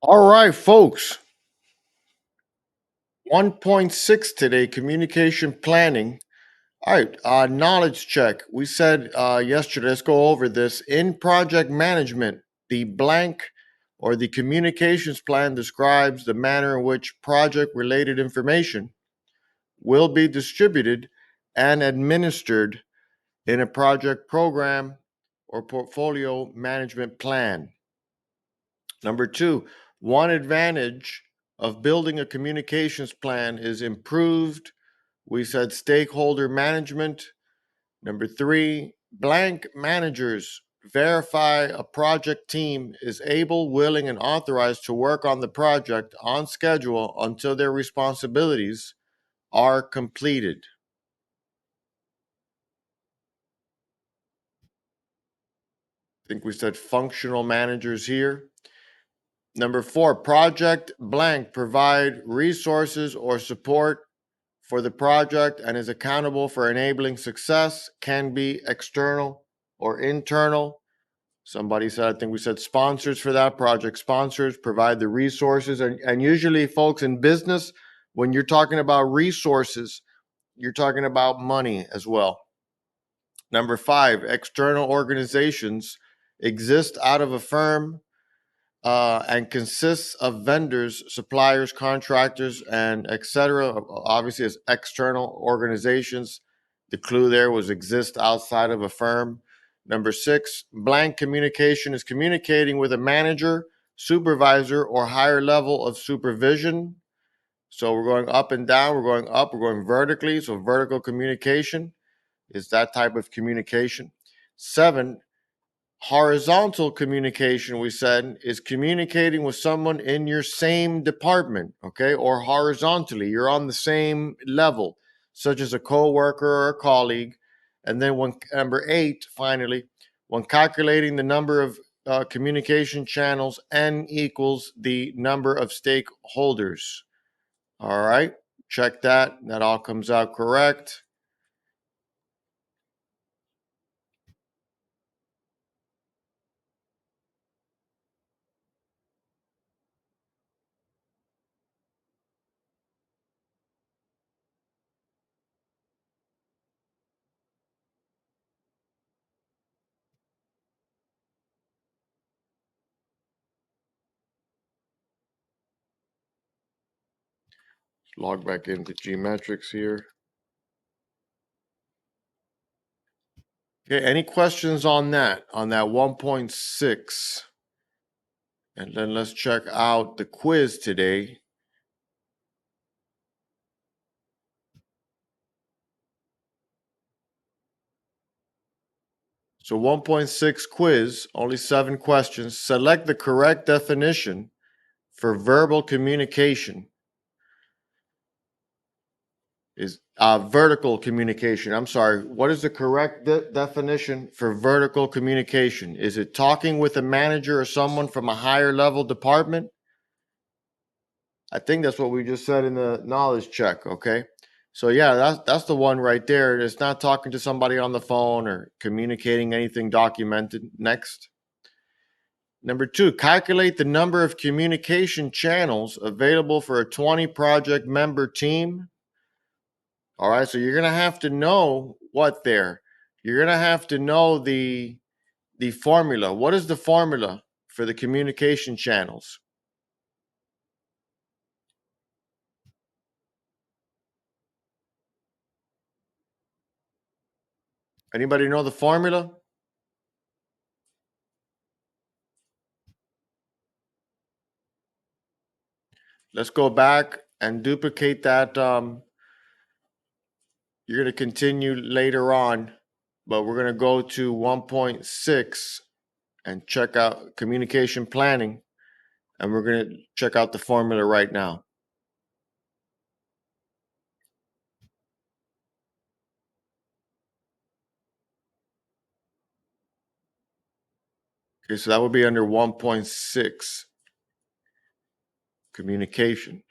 All right, folks. 1.6 today, communication planning. All right, knowledge check. We said yesterday, let's go over this. In project management, the blank or the communications plan describes the manner in which project related information will be distributed and administered in a project program or portfolio management plan. Number two, one advantage of building a communications plan is improved, we said, stakeholder management. Number three, blank managers verify a project team is able, willing, and authorized to work on the project on schedule until their responsibilities are completed. I think we said functional managers here. Number four, project blank provide resources or support for the project and is accountable for enabling success, can be external or internal. Somebody said, I think we said sponsors for that, project sponsors provide the resources. And usually, folks, in business, when you're talking about resources, you're talking about money as well. Number five, external organizations exist out of a firm and consists of vendors, suppliers, contractors, and etc. Obviously, as external organizations. The clue there was exist outside of a firm. Number six, blank communication is communicating with a manager, supervisor, or higher level of supervision. So we're going up and down, we're going up, we're going vertically. So vertical communication is that type of communication. Seven, horizontal communication, we said, is communicating with someone in your same department, okay, or horizontally, you're on the same level, such as a coworker or a colleague. And then when number eight, finally, when calculating the number of communication channels, n equals the number of stakeholders. All right, check that. That all comes out correct. Log back into Gmetrics here. Okay, any questions on that 1.6? And then let's check out the quiz today. So 1.6 quiz, only 7 questions. Select the correct definition for verbal communication. Is vertical communication. I'm sorry. What is the correct definition for vertical communication? Is it talking with a manager or someone from a higher level department? I think that's what we just said in the knowledge check. Okay. So yeah, that's the one right there. It's not talking to somebody on the phone or communicating anything documented. Next. Number two, calculate the number of communication channels available for a 20 project member team. All right, so you're gonna have to know what there. You're gonna have to know the formula. What is the formula for the communication channels? Anybody know the formula? Let's go back and duplicate that. You're going to continue later on, but we're going to go to 1.6 and check out communication planning, and we're going to check out the formula right now. Okay, so that would be under 1.6 communication.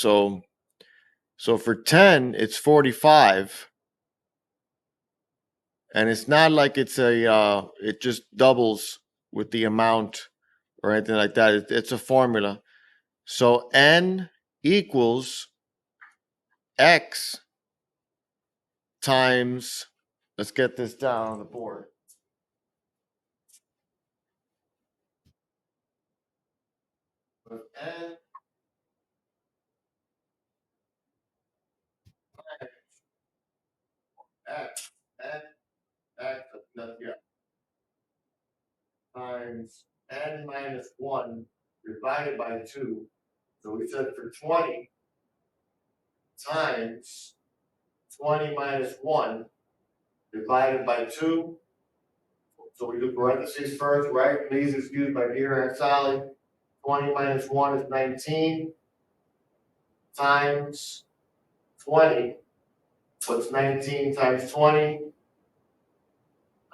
So for 10, it's 45. And it's not like it's it just doubles with the amount or anything like that. It's a formula. So n equals x times, let's get this down on the board. N x, n x, yeah, times n minus 1 divided by 2. So we said for 20 times 20 minus 1 divided by 2. So we do parentheses first, right? Please excuse my Peter and Sally. 20 minus 1 is 19 times 20. What's 19 times 20?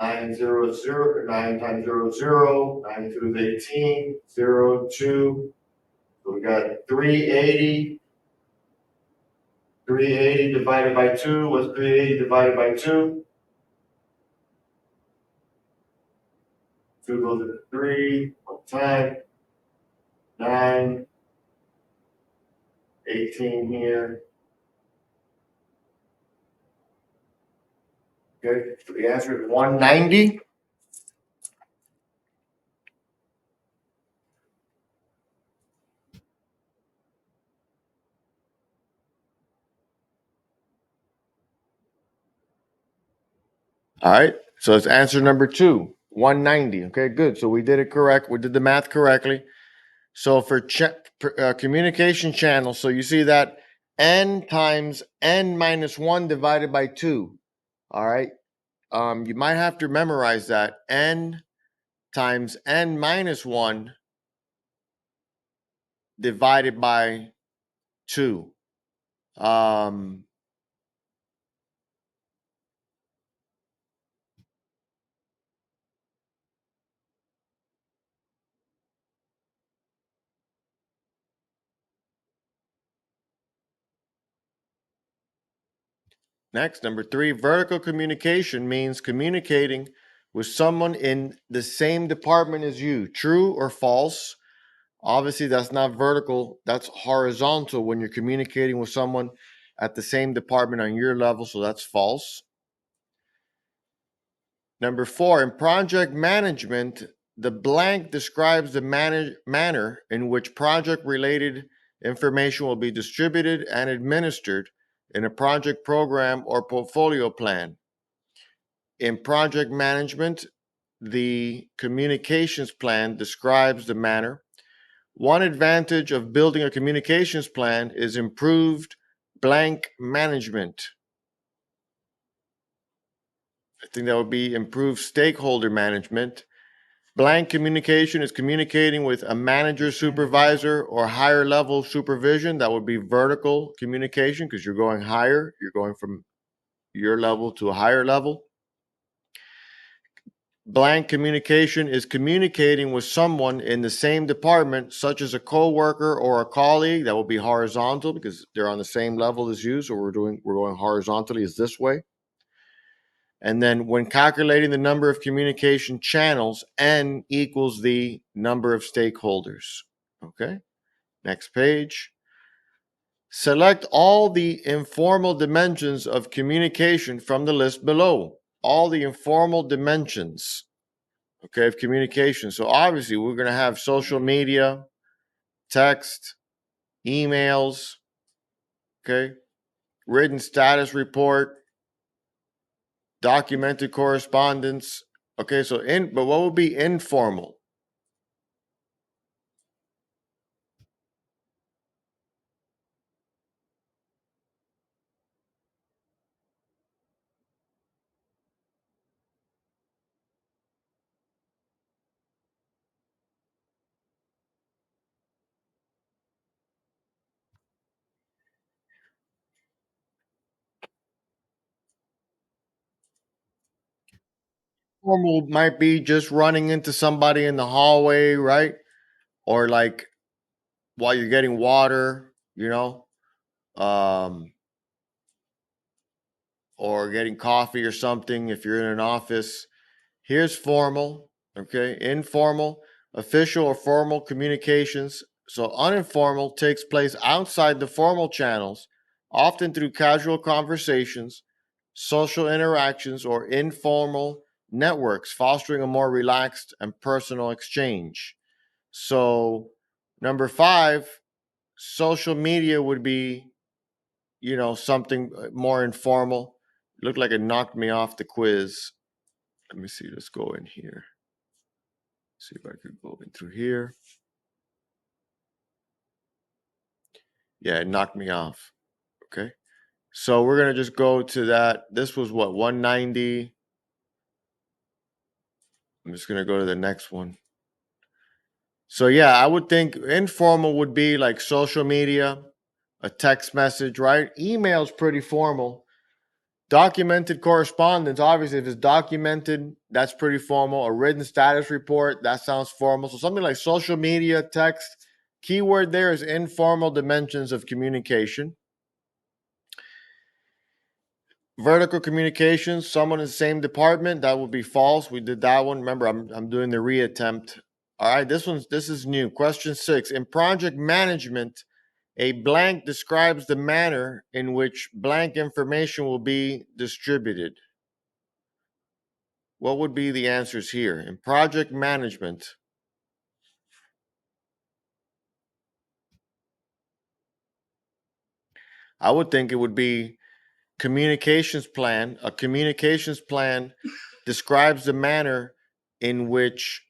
900, 9 times 00, 9 2 is 18, 0, 2. So we got 380. 380 divided by 2. What's 380 divided by 2? 2 goes into 3, 1 time, 9, 18 here. Okay, so the answer is 190. All right, so it's answer number 2, 190. Okay, good. So we did it correct. We did the math correctly. So for communication channel, so you see that n times n minus 1 divided by 2. All right. You might have to memorize that. N times n minus 1 divided by 2. Um, Next, number 3, vertical communication means communicating with someone in the same department as you. True or false? Obviously, that's not vertical, that's horizontal when you're communicating with someone at the same department on your level, so that's false. Number 4, in project management, the blank describes the manner in which project related information will be distributed and administered in a project program or portfolio plan. In project management, the communications plan describes the manner. One advantage of building a communications plan is improved blank management. I think that would be improved stakeholder management. Blank communication is communicating with a manager, supervisor, or higher level supervision. That would be vertical communication because you're going higher. You're going from your level to a higher level. Blank communication is communicating with someone in the same department, such as a coworker or a colleague. That will be horizontal because they're on the same level as you. So we're going horizontally is this way. And then when calculating the number of communication channels, N equals the number of stakeholders. Okay, next page. Select all the informal dimensions of communication from the list below. All the informal dimensions, okay, of communication. So obviously we're going to have social media, text, emails, okay, written status report, documented correspondence. Okay, so but what would be informal? Normal might be just running into somebody in the hallway, right? Or like while you're getting water, you know. or getting coffee or something if you're in an office. Here's formal, okay? Informal, official or formal communications. So uninformal takes place outside the formal channels, often through casual conversations, social interactions, or informal networks, fostering a more relaxed and personal exchange. So, number five, social media would be, something more informal. Looked like it knocked me off the quiz. Let me see. Let's go in here. See if I could go in through here. Yeah, it knocked me off. Okay. So we're going to just go to that. This was what, 190. I'm just going to go to the next one. So yeah, I would think informal would be like social media, a text message, right? Email's pretty formal. Documented correspondence, obviously, if it's documented, that's pretty formal. A written status report, that sounds formal. So something like social media, text, keyword there is informal dimensions of communication. Vertical communications, someone in the same department, that would be false. We did that one. Remember, I'm doing the reattempt. All right, this is new. Question 6. In project management, a blank describes the manner in which blank information will be distributed. What would be the answers here? In project management, I would think it would be communications plan. A communications plan describes the manner in which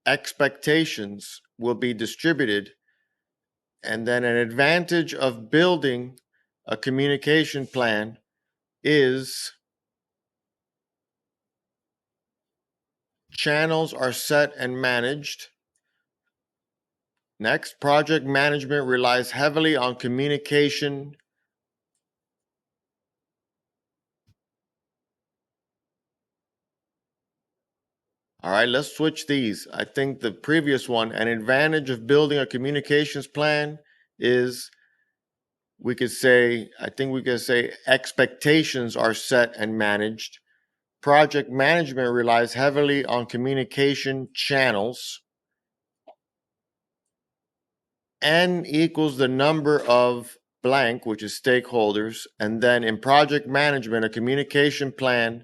expectations will be distributed. And then an advantage of building a communication plan is channels are set and managed. Next, project management relies heavily on communication. All right, let's switch these. I think the previous one, an advantage of building a communications plan is we could say, I think we could say expectations are set and managed. Project management relies heavily on communication channels. N equals the number of blank, which is stakeholders. And then in project management, a communication plan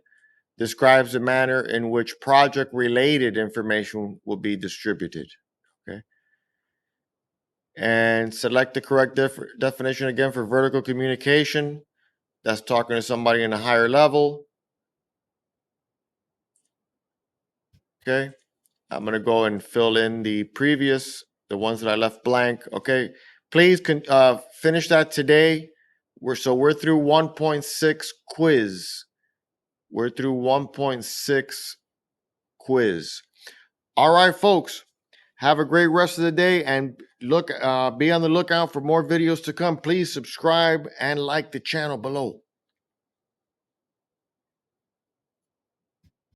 describes the manner in which project related information will be distributed. Okay. And select the correct definition again for vertical communication. That's talking to somebody in a higher level. Okay. I'm going to go and fill in the ones that I left blank. Okay. Please finish that today. We're through 1.6 quiz. We're through 1.6 quiz. All right, folks. Have a great rest of the day and be on the lookout for more videos to come. Please subscribe and like the channel below.